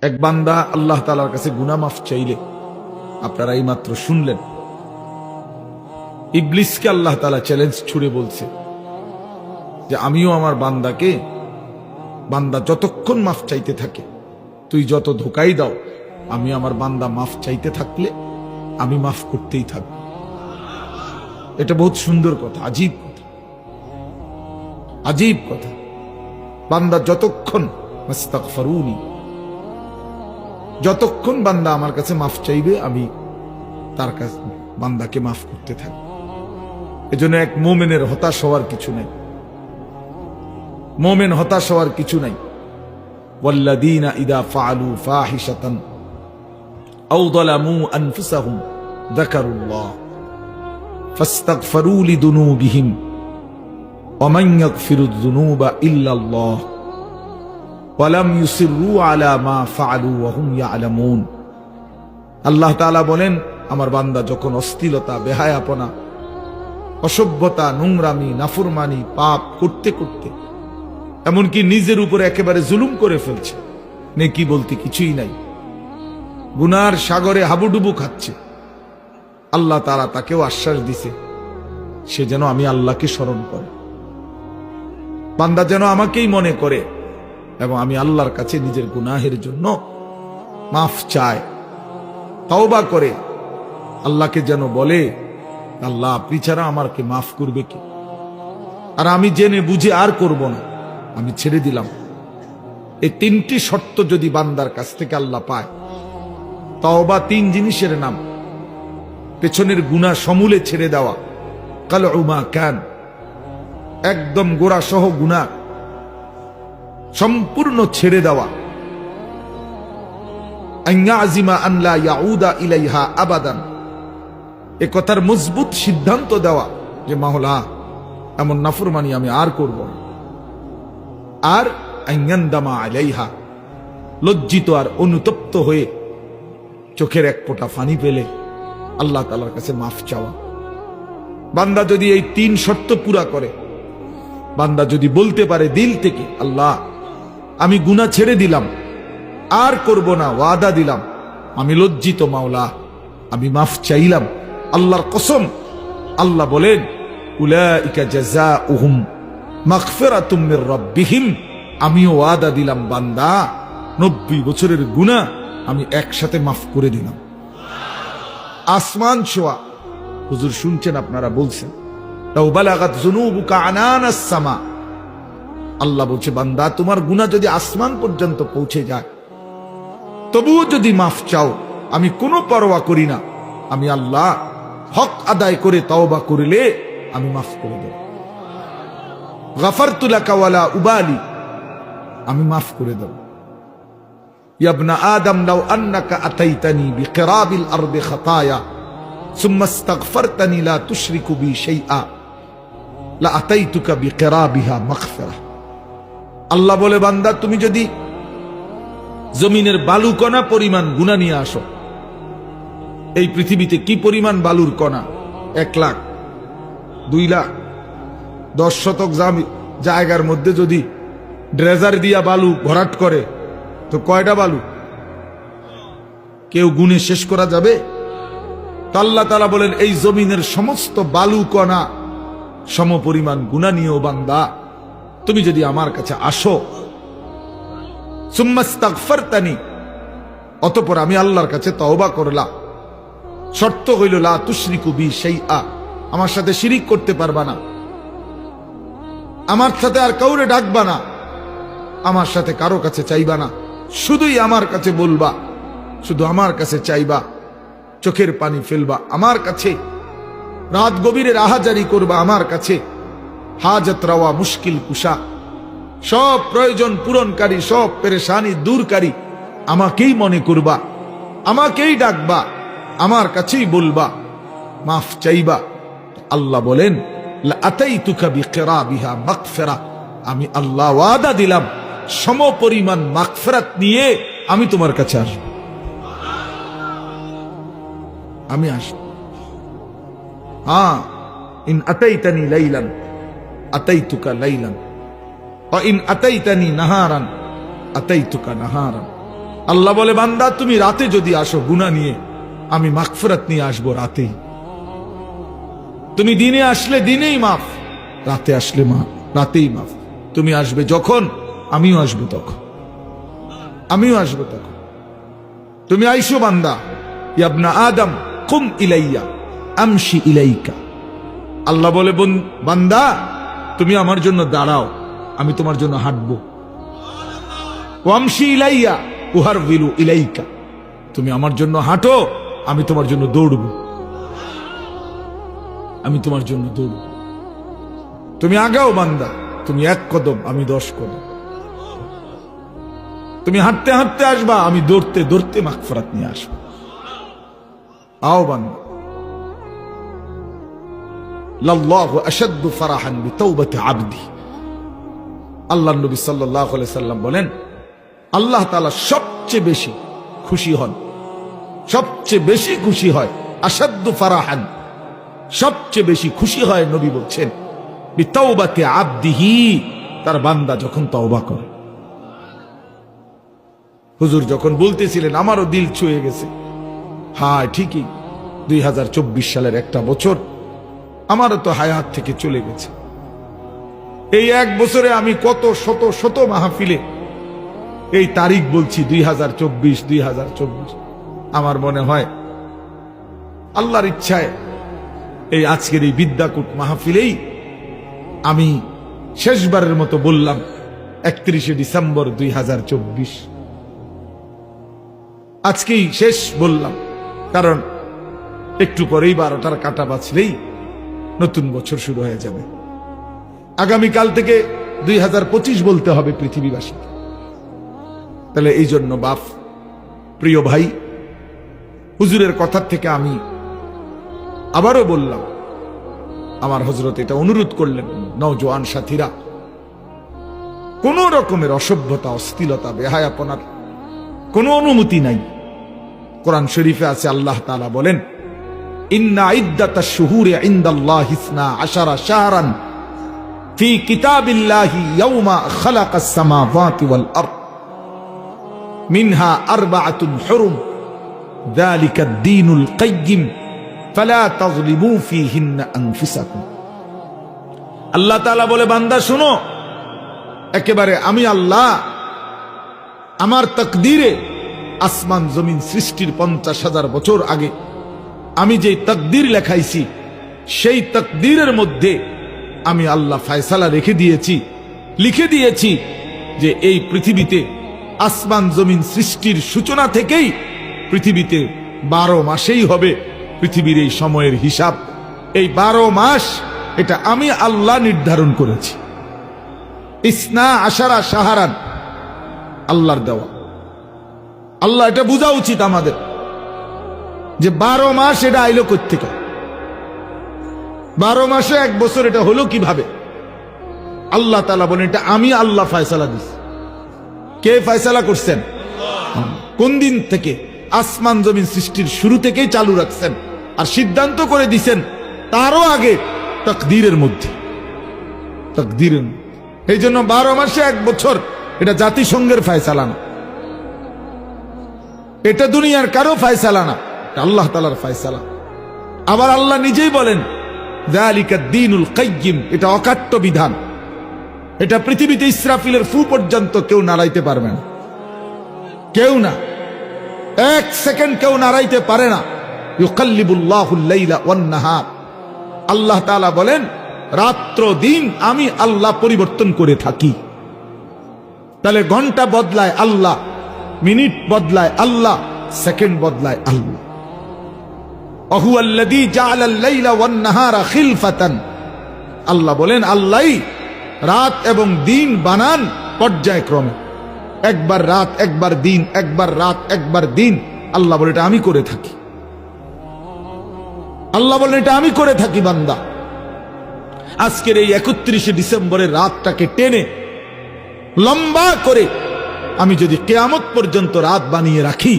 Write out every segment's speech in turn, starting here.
এক বান্দা আল্লাহ তাআলার কাছে গুনাহ মাফ চাইলে, আপনারা এই মাত্র শুনলেন, ইবলিসকে আল্লাহ তাআলা চ্যালেঞ্জ ছুড়ে বলছে যে আমিও আমার বান্দাকে, বান্দা যতক্ষণ মাফ চাইতে থাকে, তুই যত ধোকাই দাও, আমি আমার বান্দা মাফ চাইতে থাকলে আমি মাফ করতেই থাকব। এটা বহুত সুন্দর কথা, আজীব কথা, আজীব কথা। বান্দা যতক্ষণ মাস্তাগফিরুনি, যতক্ষণ বান্দা আমার কাছে মাফ চাইবে, আমি তার কাছে বান্দাকে মাফ করতে থাকব। এজন্য এক মুমিনের হতাশ হওয়ার কিছু নাই, মুমিন হতাশ হওয়ার কিছু নাই। ওয়াল্লাযীনা ইযা ফাআলু ফাহিশাতান আও যালামু আনফুসাহুম যাকারুল্লাহ ফাস্তাগফিরু লিযুনুবিহিম ওয়া মান ইয়াগফিরুয যুনুবা ইল্লাল্লাহ ওয়া লাম ইউসিররু আলা মা ফাআলু ওয়া হুম ইয়ালামুন। আল্লাহ তাআলা বলেন, আমার বান্দা যখন অশ্লীলতা, বেহায়াপনা, অসভ্যতা, নোংরামি, নাফরমানি, পাপ করতে করতে এমনকি নিজের উপরে একেবারে জুলুম করে ফেলছে, নেকি বলতে কিছুই নাই, গুনার সাগরে হাবুডুবু খাচ্ছে, আল্লাহ তাআলা তাকেও আশ্বাস দিছে সে যেন আমি আল্লাহকে স্মরণ করে, বান্দা যেন আমাকেই মনে করে এবং আমি আল্লাহর কাছে নিজের গুনাহের জন্য মাফ চায়, তওবা করে আল্লাহকে যেন বলে, আল্লাহ আপনি ছাড়া আমাকে মাফ করবে কি, আর আমি জেনে বুঝে আর করব না, আমি ছেড়ে দিলাম। এই তিনটি শর্ত যদি বান্দার কাছ থেকে আল্লাহ পায়, তওবা তিন জিনিসের নাম। পেছনের গুনাহ সমূলে ছেড়ে দেওয়া, কালউ মা কান, একদম গোড়া সহ গুনাহ সম্পূর্ণ ছেড়ে দেওয়া, আইয়াজিমা আন লা ইয়াউদা ইলাইহা আবাদান, এ কথার মজবুত সিদ্ধান্ত দেওয়া যে মাওলা এমন নাফরমানি আমি আর করব না, আর আইয়ান্দামা আলাইহা, লজ্জিত আর অনুতপ্ত হয়ে চোখের এক ফোঁটা পানি পেলে আল্লাহ তাআলার কাছে মাফ চাওয়া। বান্দা যদি এই তিন শর্ত পুরা করে, বান্দা যদি বলতে পারে দিল থেকে, আল্লাহ আমি গুনাহ ছেড়ে দিলাম, আর করব না, ওয়াদা দিলাম, আমি লজ্জিত মাওলা, আমি মাফ চাইলাম, আল্লাহর কসম, আল্লাহ বলেন উলাইকা জাযাউহুম মাগফিরাতুম মির রাব্বিহিম, আমিও ওয়াদা দিলাম বান্দা 90 বছরের গুনাহ আমি একসাথে মাফ করে দিলাম। আসমান ছোঁয়া, হুজুর শুনছেন, আপনারা বলছেন, লাউ বালাগাত যুনুবুকা আনানাস সামা, আল্লাহ বলছে বান্দা তোমার গুনাহ যদি আসমান পর্যন্ত পৌঁছে যায়, তবুও যদি মাফ চাও, আমি কোনো পরোয়া করি না, আমি আল্লাহ হক আদায় করে তওবা করলে আমি মাফ করে দেব। গাফারতু লাকা ওয়ালা উবালি, আমি মাফ করে দেব। ইয়া ইবনা আদম লাউ আন্নাকা আতাইতানি বিকিরাবিল আরদি খাতায়া সুম্মা ইস্তাগফারতানি লা তুশরিকু বি শাইআ লা আতাইতুকা বিকিরাবিহা মাগফিরা। আল্লাহ বলে বান্দা তুমি যদি জমিনের বালুকণা পরিমাণ গুনাহ নিয়ে আসো, এই পৃথিবীতে কি পরিমাণ বালুর কণা, 1 লাখ, 2 লাখ, 10 শতক জায়গার মধ্যে যদি ড্রেজার দিয়া বালু ভরাট করে, তো কয়টা বালু কেউ গুনে শেষ করা যাবে? আল্লাহ তাআলা বলেন এই জমিনের সমস্ত বালু কণা সম পরিমাণ গুনাহ নিয়েও বান্দা তুমি যদি আমার কাছে আসো, সুম্মা ইস্তাগফারতানি, অতঃপর আমি আল্লাহর কাছে তওবা করলাম, শর্ত হইল লা তুশরিকু বি শাইআ, আমার সাথে শিরিক করতে পারবা না, আমার সাথে আর কাউরে ডাকবা না, আমার সাথে কারো কাছে চাইবা না, শুধুই আমার কাছে বলবা, শুধু আমার কাছে চাইবা, চোখের পানি ফেলবা আমার কাছে, রাত গভীরে রাহাজারি করবা আমার কাছে, হাজত রাওয়া, মুশকিল কুশা, সব প্রয়োজন পূরণকারী, সব পেরেশানি দূরকারী আমাকেই মনে করবা, আমাকেই ডাকবা, আমার কাছেই বলবা, মাফ চাইবা। আল্লাহ বলেন লা আতাইতুকা বিকিরাবিহা মাগফিরা, আমি আল্লাহ ওয়াদা দিলাম সম পরিমাণ মাগফিরাত নিয়ে আমি তোমার কাছে আসব, আমি আসব। ইন আতাইতানি লাইলান আতাইতুকা লাইলান ওয়া ইন আতাইতানি নাহারান আতাইতুকা নাহারান। আল্লাহ বলে, বান্দা তুমি রাতে যদি আসো গুনাহ নিয়ে, আমি মাগফিরাত নিয়ে আসবো রাতেই। তুমি দিনে আসলে দিনেই মাফ, রাতে আসলে রাতেই মাফ। তুমি আসবে যখন, আমিও আসবো তখন, আমিও আসবো তখন। তুমি আইসো বান্দা, ইয়া আদম কুম ইলাইয়া আমশি ইলাইকা। আল্লাহ বলে, বান্দা তুমি আমার জন্য দাঁড়াও, আমি তোমার জন্য হাঁটবো। ওয়ামশি ইলাইয়া উহারবিলু ইলাইকা, তুমি আমার জন্য হাঁটো, আমি তোমার জন্য দৌড়বো, আমি তোমার জন্য দৌড়ব। তুমি আগাও বান্দা, তুমি 1 কদম, আমি 10 কদম। তুমি হাঁটতে হাঁটতে আসবা, আমি দৌড়তে দৌড়তে মাগফিরাত নিয়ে আসবো। আও বান্দা। লাল্লাহু আশাদ্দু ফারাহান বিতাওবাতি আবদি। আল্লাহর নবী সাল্লাল্লাহু আলাইহি সাল্লাম বলেন, আল্লাহ তাআলা সবচেয়ে বেশি খুশি হন, সবচেয়ে বেশি খুশি হয়, আশাদ্দু ফারাহান, সবচেয়ে বেশি খুশি হয় নবী বলছেন, বিতাওবাতি আবদিহি, তার বান্দা যখন তওবা করে। হুজুর যখন বলতেছিলেন আমারও দিল ছুঁয়ে গেছে। হ্যাঁ ঠিকই, 2024 সালের একটা বছর আমারও তো হায়াত থেকে চলে গেছে। এই 1 বছরে আমি কত শত শত মাহফিলে এই তারিখ বলছি, 2024। আমার মনে হয় আল্লাহর ইচ্ছায় এই আজকের এই বিদ্যাকূট মাহফিলেই আমি শেষবারের মতো বললাম 31শে ডিসেম্বর 2024। আজকেই শেষ বললাম, কারণ একটু পরেই 12টার কাঁটা বাজলেই নতুন বছর শুরু হয়ে যাবে। আগামীকাল থেকে 2025 বলতে হবে পৃথিবীবাসী। তাহলে এই জন্য বাপ, প্রিয় ভাই, হুজুরের কথার থেকে আমি আবারও বললাম, আমার হযরত এটা অনুরোধ করলেন, নওজোয়ান সাথীরা, কোন রকমের অসভ্যতা, অশ্লীলতা, বেহায়াপনার কোনো অনুমতি নাই। কোরআন শরীফে আছে, আল্লাহ তাআলা বলেন, ইন্না ইদ্দাতাশ শুহুরি ইনদাল্লাহি 12 শাহরান ফি কিতাবিল্লাহি ইয়াওমা খালাকাস সামাওয়াতি ওয়াল আরদ মিনহা আরবাআতুন হুরুম যালিকাদ দীনুল কাইয়্যিম ফালা তাযলিমু ফীহিন্না আনফুসাকুম। আল্লাহ তাআলা বলে, বান্দা শোনো, একেবারে আমি আল্লাহ আমার তাকদীরে আসমান জমিন সৃষ্টির 50,000 বছর আগে আমি যে তাকদীর লেখাইছি, সেই তাকদীরের মধ্যে আমি আল্লাহ ফয়সালা লিখে দিয়েছি যে এই পৃথিবীতে আসমান জমিন সৃষ্টির সূচনা থেকেই পৃথিবীতে 12 মাসেই হবে পৃথিবীর এই সময়ের হিসাব। এই 12 মাস এটা আমি আল্লাহ নির্ধারণ করেছি। 12 শাহরান আল্লাহর দেওয়া। আল্লাহ এটা বোঝা উচিত আমাদের যে 12 মাস এটা আইলো কোত্থেকে, 12 মাসে 1 বছর এটা হলো কিভাবে? আল্লাহ তাআলা বলেন, এটা আমি আল্লাহ ফয়সালা দিছি। কে ফয়সালা করছেন? কোন দিন থেকে? আসমান জমিন সৃষ্টির শুরু থেকেই চালু রাখছেন, আর সিদ্ধান্ত করে দিছেন তারও আগে তাকদীরের মধ্যে। এই জন্য 12 মাসে 1 বছর এটা জাতিসংঘের ফয়সালা না, এটা দুনিয়ার কারো ফয়সালা না, আল্লাহ তাআলার ফয়সালা। আবার আল্লাহ নিজেই বলেন, যালিকাদ দীনুল কাইয়্যিম, এটা অকাট্য বিধান। এটা পৃথিবীতে ইসরাফিলের ফু পর্যন্ত কেউ নাড়াইতে পারবে না, কেউ না, 1 সেকেন্ড কেউ নাড়াইতে পারে না। ইউকাল্লিবুল্লাহুল লাইলা ওয়ান নাহার, আল্লাহ তাআলা বলেন, রাত্র দিন আমি আল্লাহ পরিবর্তন করে থাকি। তাহলে ঘন্টা বদলায় আল্লাহ, মিনিট বদলায় আল্লাহ, সেকেন্ড বদলায় আল্লাহ। ওয়াহুয়াল্লাযী জাআলাল লাইলা ওয়ান নাহারা খিলফাতান, আল্লাহ বলেন, আল্লাহই রাত এবং দিন বানান পর্যায়ক্রমে, একবার রাত একবার দিন, একবার রাত একবার দিন। আল্লাহ বলে, এটা আমি করে থাকি। আল্লাহ বলেন, এটা আমি করে থাকি বান্দা। আজকের এই 31শে ডিসেম্বরের রাতটাকে টেনে লম্বা করে আমি যদি কিয়ামত পর্যন্ত রাত বানিয়ে রাখি,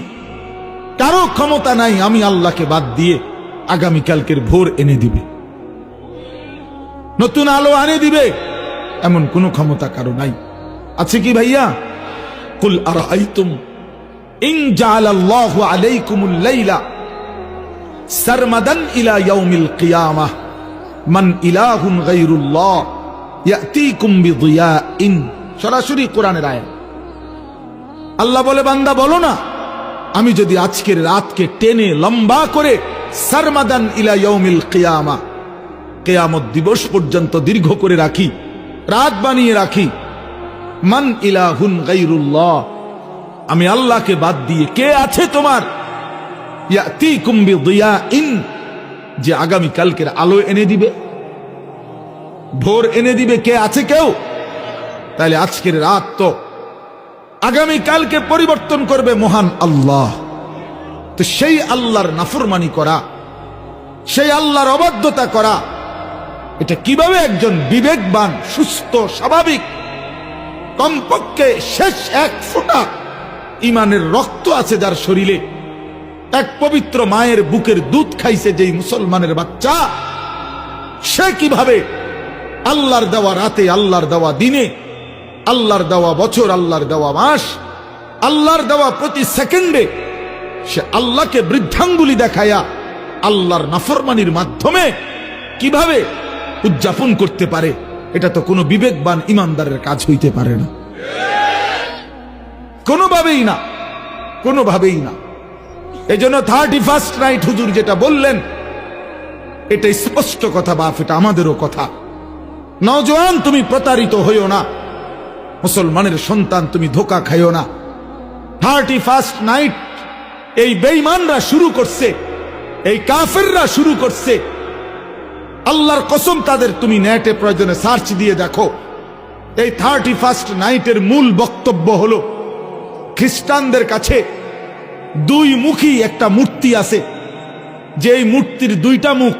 কারো ক্ষমতা নাই আমি আল্লাহকে বাদ দিয়ে আগামীকালকের ভোর এনে দিবে, নতুন আলো আনে দিবে, এমন কোন ক্ষমতা কারো নাই। আছে কি ভাইয়া? কুল আরাআইতুম ইন জাআলাল্লাহু আলাইকুমুল লাইলা সারমাদান ইলা ইয়াউমিল কিয়ামাহ মান ইলাহুন গায়রুল্লাহ ইয়াতিকুম বিদিয়াইন। সরাসরি কোরআনের আয়াত। আল্লাহ বলে, বান্দা বলো না, আমি যদি আজকের রাতকে টেনে লম্বা করে সারমাদান ইলা ইয়াউমিল কিয়ামাহ, কিয়ামত দিবস পর্যন্ত দীর্ঘ করে রাখি, রাত বানিয়ে রাখি, মান ইলাহুন গায়রুল্লাহ, আমি আল্লাহকে বাদ দিয়ে কে আছে তোমার, ইয়াতিকুম বিদিয়াইন, যে আগামী কালকের আলো এনে দিবে, ভোর এনে দিবে, কে আছে কেউ? তাহলে আজকের রাত তো আগামী কালকে পরিবর্তন করবে মহান আল্লাহ। তো সেই আল্লাহর নাফরমানি করা, সেই আল্লাহর অবাধ্যতা করা, এটা কিভাবে একজন বিবেকবান, সুস্থ, স্বাভাবিক, কমপক্ষে শেষ এক ফোঁটা ইমানের রক্ত আছে যার শরীরে, এক পবিত্র মায়ের বুকের দুধ খাইছে যেই মুসলমানের বাচ্চা, সে কিভাবে আল্লাহর দেওয়া রাতে, আল্লাহর দেওয়া দিনে, আল্লাহর দেওয়া বছর, আল্লাহর দেওয়া মাস, আল্লাহর দেওয়া প্রতি সেকেন্ডে সে আল্লাহকে বৃদ্ধাঙ্গুলি দেখায়া আল্লাহর নাফরমানির মাধ্যমে কিভাবে উদযাপন করতে পারে? এটা তো কোনো বিবেকবান ইমানদারের কাজ হইতে পারে না, কোনোভাবেই না, কোনোভাবেই না। এই জন্য 31st নাইট হুজুর যেটা বললেন, এটা স্পষ্ট কথা, বাপ, এটা আমাদেরও কথা। নওজোয়ান, তুমি প্রতারিত হইও না, মুসলমানের সন্তান, তুমি ধোকা খাইও না। 31st নাইট এই বেঈমানরা শুরু করছে, এই কাফেররা শুরু করছে। আল্লাহর কসম, তাদের তুমি নেটে প্রয়োজনে সার্চ দিয়ে দেখো। এই 31st নাইটের মূল বক্তব্য হলো, খ্রিস্টানদের কাছে দুই মুখী একটা মূর্তি আছে, যে এই মূর্তির দুইটা মুখ,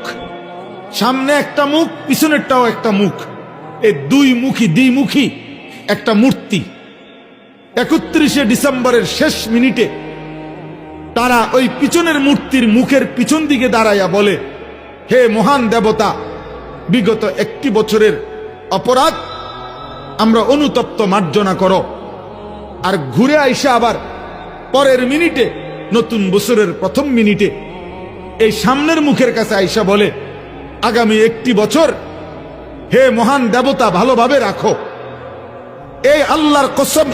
সামনে একটা মুখ, পিছনেরটাও একটা মুখ, এই দুই মুখী, দ্বিমুখী একটা মূর্তি। 31শে ডিসেম্বরের শেষ মিনিটে তারা ওই পিছনের মূর্তির মুখের পিছন দিকে দাঁড়াইয়া বলে, হে মহান দেবতা, বিগত 1 বছরের অপরাধ আমরা অনুতপ্ত মার্জনা করো। আর ঘুরে আইসা আবার পরের মিনিটে, নতুন বছরের প্রথম মিনিটে এই সামনের মুখের কাছে আইসা বলে, আগামী 1 বছর হে মহান দেবতা ভালোভাবে রাখো। এই আল্লাহর কসম,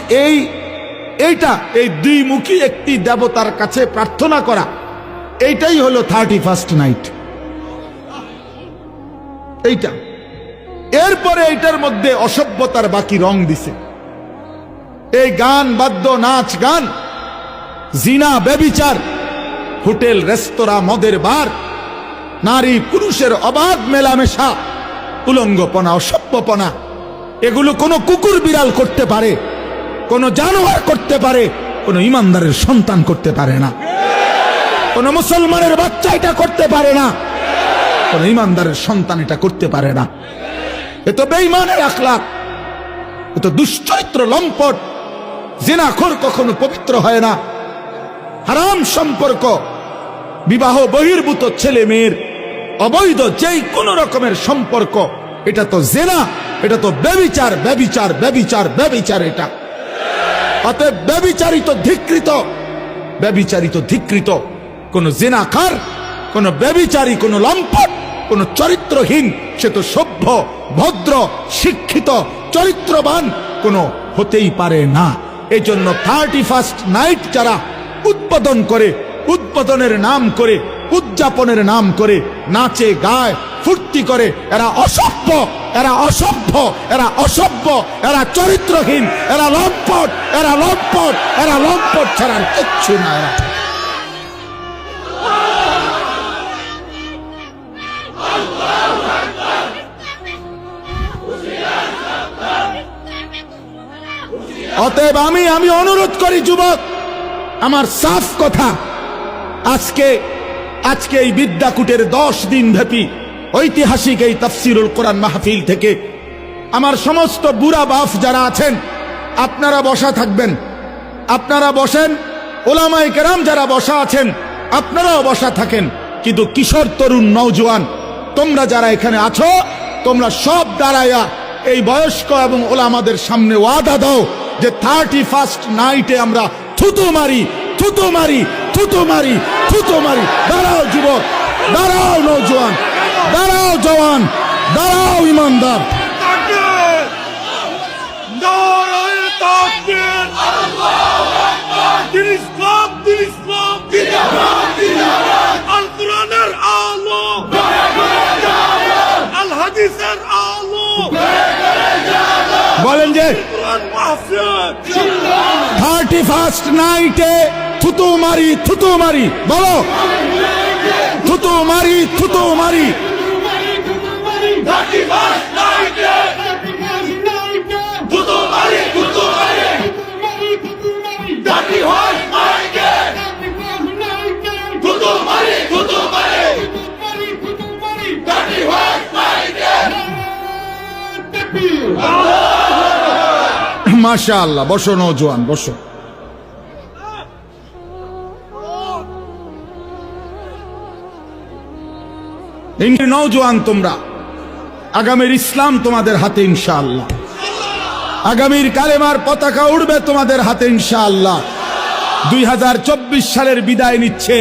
এইটা এই দুইমুখী একটি দেবতার কাছে প্রার্থনা করা, এইটাই হলো 31st নাইট। এইটা, এরপরে এইটার মধ্যে অসভ্যতার বাকি রং দিছে। এই গান, বাদ্য, নাচ গান, জিনা, ব্যভিচার, হোটেল, রেস্তোরাঁ, মদের বার, নারী পুরুষের অবাধ মেলামেশা, উলঙ্গপনা, অসভ্যপনা, এগুলো কোনো কুকুর বিড়াল করতে পারে, কোনো জানোয়ার করতে পারে, কোনো ইমানদারের সন্তান করতে পারে না, কোনো মুসলমানের বাচ্চা এটা করতে পারে না, কোনো ইমানদারের সন্তান এটা করতে পারে না। এ তো বেঈমানের আখলাক, এ তো দুশ্চরিত্র, লম্পট। জিনাখোর কখনো পবিত্র হয় না। হারাম সম্পর্ক, বিবাহ বহির্ভূত ছেলে মেয়ের অবৈধ যেই কোন রকমের সম্পর্ক, এটা তো জিনা, এটা তো ব্যভিচার, ব্যভিচার, ব্যভিচার, ব্যভিচার। এটা অতএব ব্যভিচারিত, ধিক্কৃত, ব্যভিচারিত, ধিক্কৃত কোন জিনাকার, কোন ব্যভিচারী, কোন লম্পট, কোন চরিত্রহীন, সে তো সভ্য, ভদ্র, শিক্ষিত, চরিত্রবান কোন হতেই পারে না। এই জন্য 31st নাইট যারা উদ্বোধন করে, উদ্বোধনের নাম করে, উদযাপনের নাম করে নাচে, গায়, ফুর্তি করে, এরা অসভ্য, এরা অসভ্য, এরা অসভ্য, এরা চরিত্রহীন, এরা লম্পট, এরা লম্পট, এরা লম্পট ছাড়ার কিচ্ছু না। এরা অতএব আমি অনুরোধ করি যুবক, আমার সাফ কথা, আজকে এই বিদ্যাকূটের 10 দিন ব্যাপী ঐতিহাসিক এই তাফসিরুল কোরআন মাহফিল থেকে আমার সমস্ত বুড়া বাপ যারা আছেন, আপনারা বসা থাকবেন, আপনারা বসেন। ওলামায়ে কেরাম যারা বসা আছেন, আপনারাও বসা থাকেন। কিন্তু কিশোর, তরুণ, নওজোয়ান, তোমরা যারা এখানে আছো, তোমরা সব দাঁড়ায়া এই বয়স্ক এবং ওলামাদের সামনে ওয়াদা দাও যে 31st নাইটে আমরা থুতু মারি, থুতু মারি, থুতু মারি, থুতু মারি। দাঁড়াও যুবক, দাঁড়াও নৌজওয়ান, দাঁড়াও জওয়ান, দাঁড়াও ইমানদার। দিন ইসলাম, দিন ইসলাম, আল কোরআনের আলো, আল হাদিসের আলো, বলেন যে কোরআন মাহফিল 31st নাইটে থুতু মারি, থুতু মারি, বলো থুতু মারি, থুতু মারি। মাশাআল্লাহ, বসো নওজোয়ান, বসো। নওজোয়ান তোমরা, আগামীর ইসলাম তোমাদের হাতে ইনশাআল্লাহ, আগামীর কালেমার পতাকা উড়বে তোমাদের হাতে ইনশাআল্লাহ। 2024 সালের বিদায় নিচ্ছে,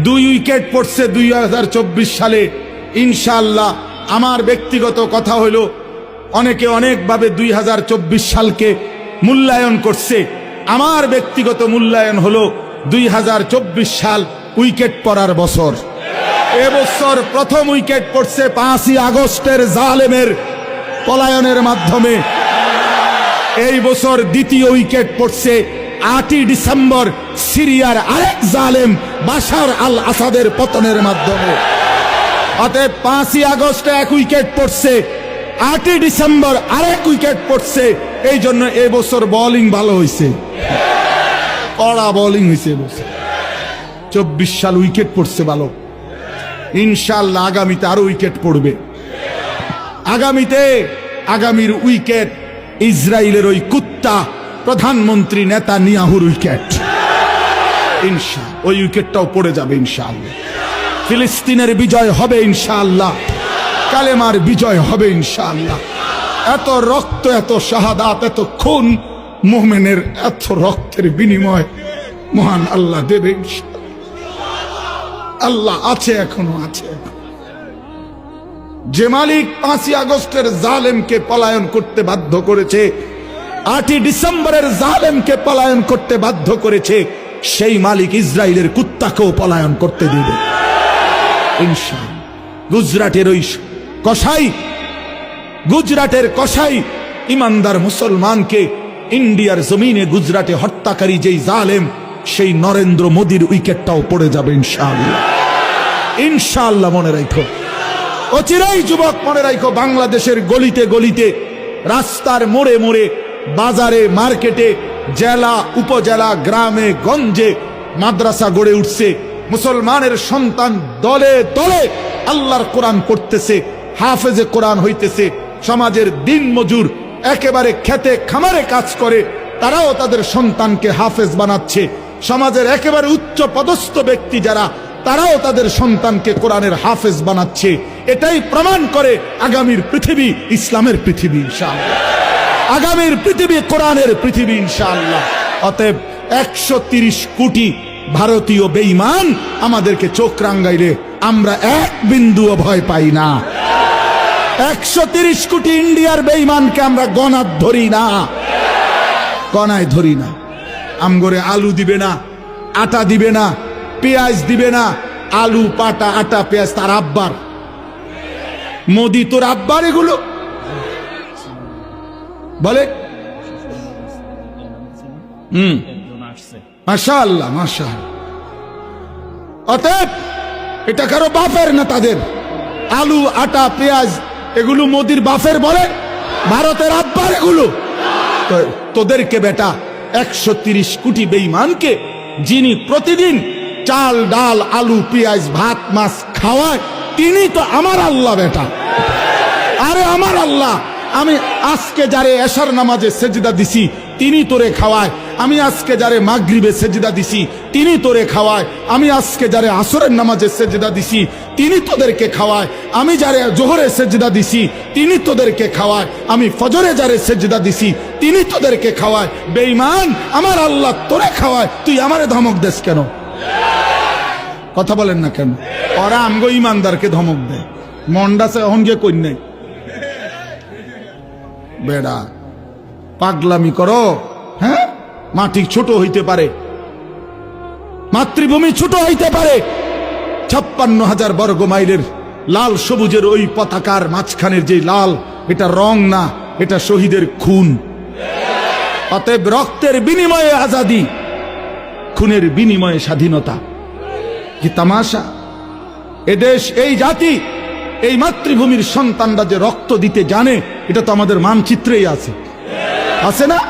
2 উইকেট পড়ছে 2024 সালে ইনশাআল্লাহ। আমার ব্যক্তিগত কথা হলো, অনেকে অনেকভাবে 2024 সালকে মূল্যায়ন করছে। আমার ব্যক্তিগত মূল্যায়ন হলো 2024 সাল উইকেট পড়ার বছর। এবছর প্রথম উইকেট পড়ছে 5ই আগস্টের জালেমের পলায়নের মাধ্যমে। এই বছর দ্বিতীয় উইকেট পড়ছে 8ই ডিসেম্বর সিরিয়ার আরেক জালেম বাশার আল আসাদের পতনের মাধ্যমে। অতএব 5ই আগস্টে 1 উইকেট পড়ছে, 8ই ডিসেম্বর আরেক উইকেট পড়ছে। এই জন্য এবছর বোলিং ভালো হয়েছে, কড়া বোলিং হয়েছে এবছর। 24 সাল উইকেট পড়ছে ভালো, ইনশাআল্লাহ আগামীতে আরো উইকেট পড়বে। আগামীর উইকেট ইসরায়েলের ওই কুত্তা প্রধানমন্ত্রী নেতানিয়াহুর উইকেট, ইনশাআল্লাহ ওই উইকেটটাও পড়ে যাবে ইনশাআল্লাহ। ফিলিস্তিনের বিজয় হবে ইনশাআল্লাহ, কালেমার বিজয় হবে ইনশাআল্লাহ। এত রক্ত, এত শাহাদাত, এত খুন, মুমিনের এত রক্তের বিনিময় মহান আল্লাহ দেবে ইনশাআল্লাহ। আল্লাহ আছে, এখনো আছে। যে মালিক 5ই আগস্টের জালেমকে পলায়ন করতে বাধ্য করেছে, 8ই ডিসেম্বরের জালেমকে পলায়ন করতে বাধ্য করেছে, সেই মালিক ইসরায়েলের কুত্তাকেও পলায়ন করতে দিবে ইনশাআল্লাহ। গুজরাটের কসাই ইমানদার মুসলমানকে ইন্ডিয়ার জমিনে গুজরাটে হত্যাকারী যেই জালেম, সেই নরেন্দ্র মোদীর উইকেটটাও পড়ে যাবে ইনশাআল্লাহ। ইনশাআল্লাহ মনে রাখো, অচিরেই যুবক মনে রাখো, বাংলাদেশের গলিতে গলিতে, রাস্তার মোড়ে মোড়ে, বাজারে, মার্কেটে, জেলা, উপজেলা, গ্রামে গঞ্জে মাদ্রাসা গড়ে উঠছে। মুসলমানের সন্তান দলে দলে আল্লাহর কোরআন পড়তেছে, হাফেজে কোরআন হইতেছে। সমাজের দিন মজুর, একেবারে খেতে খামারে কাজ করে, তারাও তাদের সন্তানকে হাফেজ বানাচ্ছে। সমাজের একেবারে উচ্চ পদস্থ ব্যক্তি যারা, তারাও তাদের সন্তানকে কোরআনের হাফেজ বানাচ্ছে। এটাই প্রমাণ করে আগামীর পৃথিবী ইসলামের পৃথিবী ইনশাআল্লাহ, আগামীর পৃথিবী কোরআনের পৃথিবী ইনশাআল্লাহ। অতএব 130 কোটি ভারতীয় বেঈমান আমাদেরকে চোখ রাঙ্গাইলে আমরা এক বিন্দুও ভয় পাই না। 130 কোটি ইন্ডিয়ার বেঈমানকে আমরা গণাত ধরি না, গণায় ধরি না। আমগরে আলু দিবে না, আটা দিবে না, পেঁয়াজ দিবে না। আলু, পাটা, আটা, পেঁয়াজ তার আব্বার। মোদি তোর আব্বার এগুলো বলে। মাশাআল্লাহ, মাশাআল্লাহ। অতএব এটা কারো বাপের না, তাদের আলু, আটা, পেঁয়াজ এগুলো মোদির বাপের বলে, ভারতের আব্বার এগুলো। তোদেরকে বেটা 130 কোটি বেঈমানকে যিনি প্রতিদিন চাল, ডাল, আলু, পেঁয়াজ, ভাত, মাছ খাওয়ায়, তিনি তো আমার আল্লাহ বেটা। আরে আমার আল্লাহ, আমি আজকে যারে এশার নামাজে সেজদা দিছি, তিনি তোরে খাওয়ায়। আমি আজকে যারে মাগরিবে সেজদা দিছি তিনি তোরে খাওয়ায়, আমি আজকে যারে আসরের নামাজে সেজদা দিছি তিনি তোদেরকে খাওয়ায়, আমি যারে জোহরে সেজদা দিছি তিনি তোদেরকে খাওয়ায়, আমি ফজরে যারে সেজদা দিছি তিনি তোদেরকে খাওয়ায়। বেঈমান, আমার আল্লাহ তোরে খাওয়ায়, তুই আমারে ধমক দেস কেন? কথা বলেন না কেন? ওরা আমগো ইমানদারকে ধমক দেয়, মন্ডাসে অহনকে কই নাই বেড়া পাগলামি করো। হ্যাঁ, মাটি ছোট হইতে পারে, মাতৃভূমি ছোট হইতে পারে, 56,000 বর্গ মাইলের লাল সবুজের ওই পতাকার মাঝখানের যে লাল, এটা রং না, এটা শহীদের খুন। অতএব রক্তের বিনিময়ে আজাদি, খুনের বিনিময়ে স্বাধীনতা। কি তামাশা! এদেশ, এই জাতি, এই মাতৃভূমির সন্তানরা যে রক্ত দিতে জানে, এটা তো আমাদের মানচিত্রেই আছে, আছে না?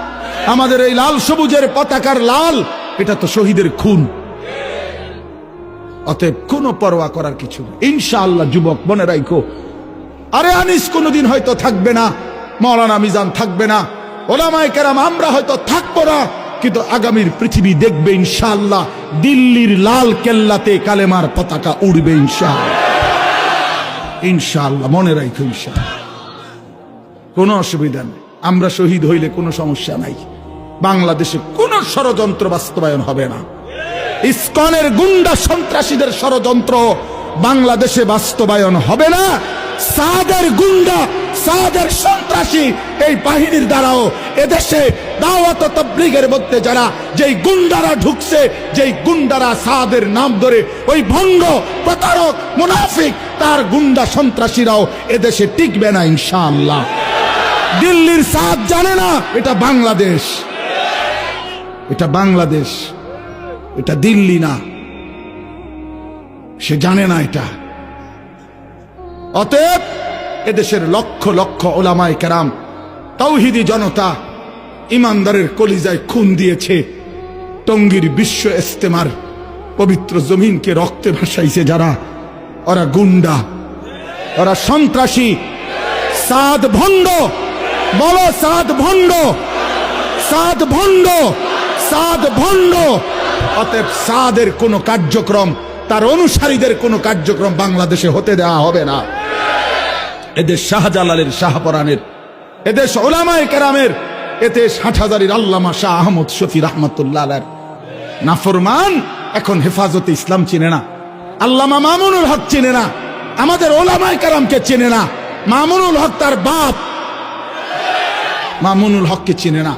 আমাদের এই লাল সবুজের পতাকার লাল, এটা তো শহীদের খুন। অতএব কোনো পরোয়া করার কিছু নেই ইনশাআল্লাহ। যুবক মনে রাখো, আরে আনিস কোনোদিন হয়তো থাকবে না, মাওলানা মিজান থাকবে না, ওলামায়ে কেরাম আমরা হয়তো থাকবো না, কিন্তু আগামীর পৃথিবী দেখবে ইনশাআল্লাহ দিল্লির লাল কেল্লাতে কালেমার পতাকা উড়বে ইনশাআল্লাহ। ইনশাআল্লাহ মনে রাখো, ইনশাআল্লাহ কোনো অসুবিধা নেই। আমরা শহীদ হইলে কোনো সমস্যা নাই। বাংলাদেশে কোনো ষড়যন্ত্র বাস্তবায়ন হবে না। ইসকনের গুন্ডা সন্ত্রাসীদের ষড়যন্ত্র বাংলাদেশে বাস্তবায়ন হবে না। সাদের গুন্ডা, সাদের সন্ত্রাসী এই বাহিনীর দ্বারাও এদেশে দাওয়াত ও তাবলীগের মধ্যে যারা, যেই গুন্ডারা ঢুকছে, যেই গুন্ডারা সাদের নাম ধরে, ওই ভণ্ড প্রতারক মুনাফিক, তার গুন্ডা সন্ত্রাসীরাও এদেশে টিকবে না ইনশাআল্লাহ। দিল্লির সাদ জানে না এটা বাংলাদেশ, এটা বাংলাদেশ, এটা দিল্লি না, সে জানে না এটা। অতএব এদেশের লক্ষ লক্ষ ওলামায়ে কেরাম, তাওহীদি জনতা, ইমানদারের কলিজায় খুন দিয়েছে। টঙ্গীর বিশ্ব ইজতেমার পবিত্র জমিনকে রক্তে ভাসাইছে যারা, ওরা গুন্ডা, ওরা সন্ত্রাসী, সাদ ভণ্ড। বলো সাদ ভণ্ড, সাদ ভণ্ড, সাদ ভণ্ড। অতএব সাদের কোন কার্যক্রম, তার অনুসারীদের কোন কার্যক্রম বাংলাদেশে হতে দেওয়া হবে না। এদেশ শাহজালালের, শাহপরানের, এদেশ ওলামায়ে কেরামের, এদেশ হাটহাজারীর আল্লামা শাহ আহমদ শফি রাহমাতুল্লাহ আলাইহির নাফরমান এখন হেফাজতে ইসলাম চিনে না, আল্লামা মামুনুল হক চিনে না, আমাদের ওলামায়ে কেরামকে চিনে না, মামুনুল হক তার বাপ মামুনুল হককে চিনে না,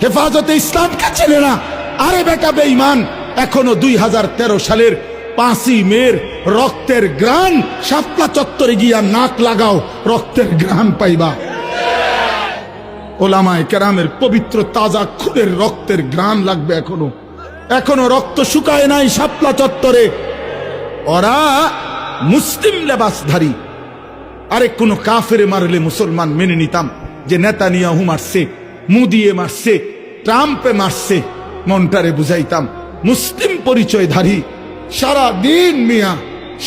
হেফাজতে ইসলামকে চিনে না। আরে বেটা বেঈমান, এখনো 2013 সালের 5ই মের রক্তের গ্রান শাপলা চত্বরে গিয়া নাক লাগাও, রক্তের গ্রান পাইবা। ওলামায়ে কেরামের পবিত্র তাজা খুনের রক্তের গ্রান লাগবে। এখনো রক্ত শুকায় নাই শাপলা চত্বরে। ওরা মুসলিম লেবাসধারী। আরে কোন কাফেরে মারলে মুসলমান মেনে নিতাম, যে নেতানিয়াহু মারছে, মুদিয়ে মারছে, ট্রাম্পে মারছে, মনটারে বুঝাইতাম। মুসলিম পরিচয়ধারী সারা দিন মিয়া,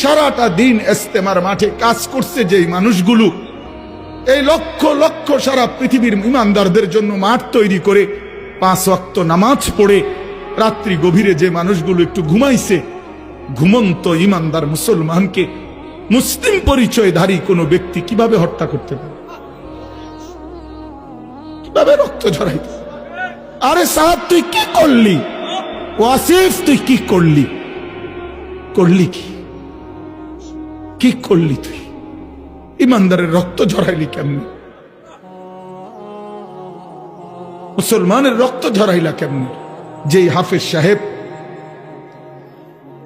সারাটা দিন ইজতেমার মাঠে কাজ করছে যেই মানুষগুলো, এই লক্ষ লক্ষ সারা পৃথিবীর ইমানদারদের জন্য মাঠ তৈরি করে 5 ওয়াক্ত নামাজ পড়ে রাত্রি গভীরে যে মানুষগুলো একটু ঘুমাইছে, ঘুমন্ত ইমানদার মুসলমানকে মুসলিম পরিচয়ধারী কোনো ব্যক্তি কিভাবে হত্যা করতে পারে, কিভাবে রক্ত ঝরাইতে? আরে সাদ তুই কি করলি? ওয়াসিফ তুই কি করলি? করলি কি করলি? তুই ইমানদারের রক্ত ঝরাইলি কেমনি? মুসলমানের রক্ত ঝরাইলা কেমনি? যেই হাফেজ সাহেব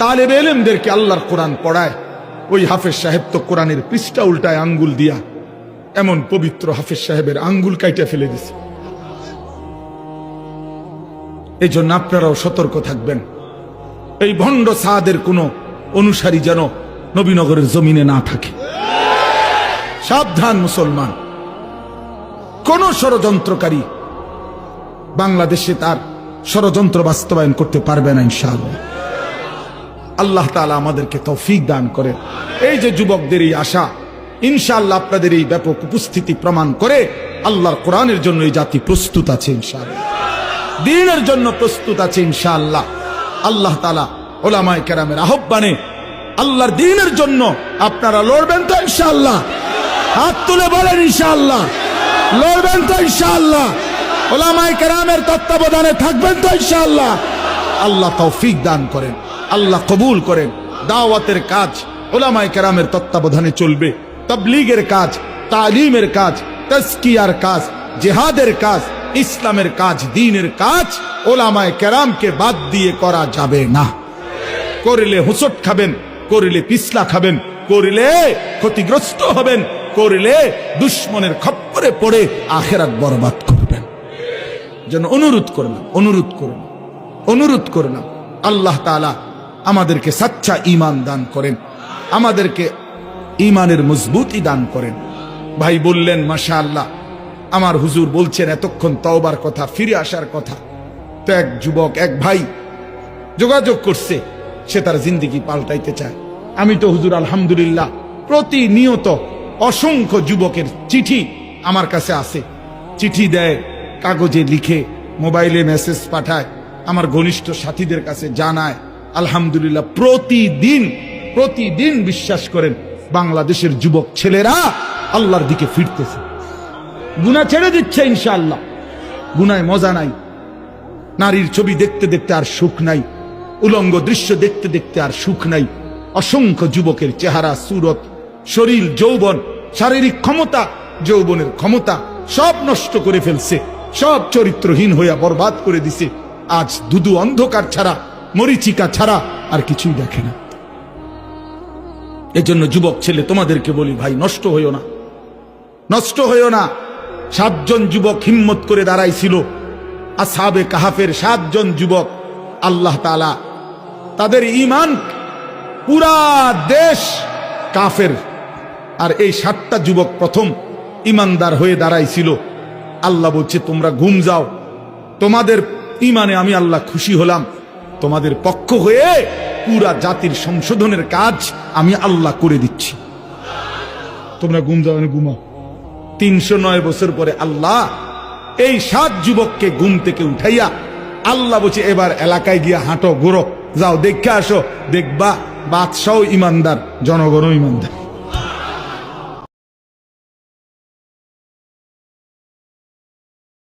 তালেব ইলমদেরকে আল্লাহর কোরআন পড়ায়, ওই হাফেজ সাহেব তো কোরআনের পৃষ্ঠা উল্টায় আঙ্গুল দিয়া, এমন পবিত্র হাফেজ সাহেবের আঙ্গুল কাইটা ফেলে দিছে। এই জন্য আপনারাও সতর্ক থাকবেন, এই ভণ্ড সাদের কোন অনুসারী যেন নবীনগরের জমিনে না থাকে। সাবধান মুসলমান, কোন ষড়যন্ত্রকারী বাংলাদেশে তার ষড়যন্ত্র বাস্তবায়ন করতে পারবে না ইনশাআল্লাহ। আল্লাহ তাআলা আমাদেরকে তৌফিক দান করেন। এই যে যুবকদের এই আশা, ইনশাআল্লাহ আপনাদের এই ব্যাপক উপস্থিতি প্রমাণ করে আল্লাহর কোরআনের জন্য এই জাতি প্রস্তুত আছে ইনশাআল্লাহ। দ্বীনের জন্য প্রস্তুত আছে ইনশাআল্লাহ। আল্লাহ তাআলা উলামায়ে কেরামের আহ্বানে আল্লাহর দ্বীনের জন্য আপনারা লড়বেন তো ইনশাআল্লাহ? হাত তুলে বলেন ইনশাআল্লাহ। লড়বেন তো ইনশাআল্লাহ? উলামায়ে কেরামের তত্ত্বাবধানে থাকবেন তো ইনশাআল্লাহ? আল্লাহ তৌফিক দান করেন, আল্লাহ কবুল করেন। দাওয়াতের কাজ উলামায়ে কেরামের তত্ত্বাবধানে চলবে, তাবলীগের কাজ, তালিমের কাজ, তাজকিয়ার কাজ, জিহাদের কাজ, ইসলামের কাজ, দ্বীনের কাজ উলামায়ে কেরামকে বাদ দিয়ে করা যাবে না। করিলে হুঁচট খাবেন, করিলে পিছলা খাবেন, করিলে ক্ষতিগ্রস্ত হবেন, করিলে দুশ্মনের খপ্পরে পড়ে আখিরাত বরবাদ করবেন। যেন অনুরোধ করলাম, অনুরোধ করলাম, অনুরোধ করলাম আল্লাহ তাআলা আমাদেরকে সচ্চা ঈমান দান করেন, আমাদেরকে ঈমানের মজবুতি দান করেন। ভাই বললেন মাশাআল্লাহ, আমার হুজুর বলছেন এতক্ষণ তওবার কথা, ফিরে আসার কথা। তো এক যুবক, এক ভাই যোগাযোগ করছে, সে তার জিন্দেগি পাল্টাইতে চায়। আমি তো হুজুর আলহামদুলিল্লাহ প্রতিনিয়ত অসংখ্য যুবকের চিঠি আমার কাছে আসে, চিঠি দেয়, কাগজে লিখে, মোবাইলে মেসেজ পাঠায়, আমার ঘনিষ্ঠ সাথীদের কাছে জানায়। আলহামদুলিল্লাহ প্রতিদিন প্রতিদিন বিশ্বাস করেন বাংলাদেশের যুবক ছেলেরা আল্লাহর দিকে ফিরতেছে, গুনাহ ছেড়ে দিচ্ছে ইনশাআল্লাহ। গুনায় মজা নাই, নারীর ছবি দেখতে দেখতে আর সুখ নাই, উলঙ্গ দৃশ্য দেখতে দেখতে আর সুখ নাই। অসংখ্য যুবকের চেহারা, সুরত, শরীর, যৌবন, শারীরিক ক্ষমতা, যৌবনের ক্ষমতা সব নষ্ট করে ফেলছে, সব চরিত্রহীন হইয়া বরবাদ করে দিছে। আজ দুদু অন্ধকার ছাড়া, মরিচিকা ছাড়া আর কিছুই দেখে না। এজন্য যুবক ছেলে তোমাদেরকে বলি, ভাই নষ্ট হইও না, নষ্ট হইও না। 7 জন যুবক হিম্মত করে দাঁড়াইছিল, আসহাবে কাহাফের 7 জন যুবক। আল্লাহ তাআলা তাদের ঈমান, পুরা দেশ কাফের, আর এই 7টা যুবক প্রথম ঈমানদার হয়ে দাঁড়াইছিল। আল্লাহ বলছে তোমরা ঘুম যাও, তোমাদের ঈমানে আমি আল্লাহ খুশি হলাম, তোমাদের পক্ষ হয়ে পুরা জাতির সংশোধনের কাজ আমি আল্লাহ করে দিচ্ছি। তোমরা ঘুম যাও, ঘুমাও। 309 বছর পরে আল্লাহ এই 7 যুবককে ঘুম থেকে উঠাইয়া আল্লাহ বলছে এবার এলাকায় গিয়া হাঁটো, ঘুরো, যাও, দেখে আসো, দেখবা বাদশাও ইমানদার, জনগণও ইমানদার।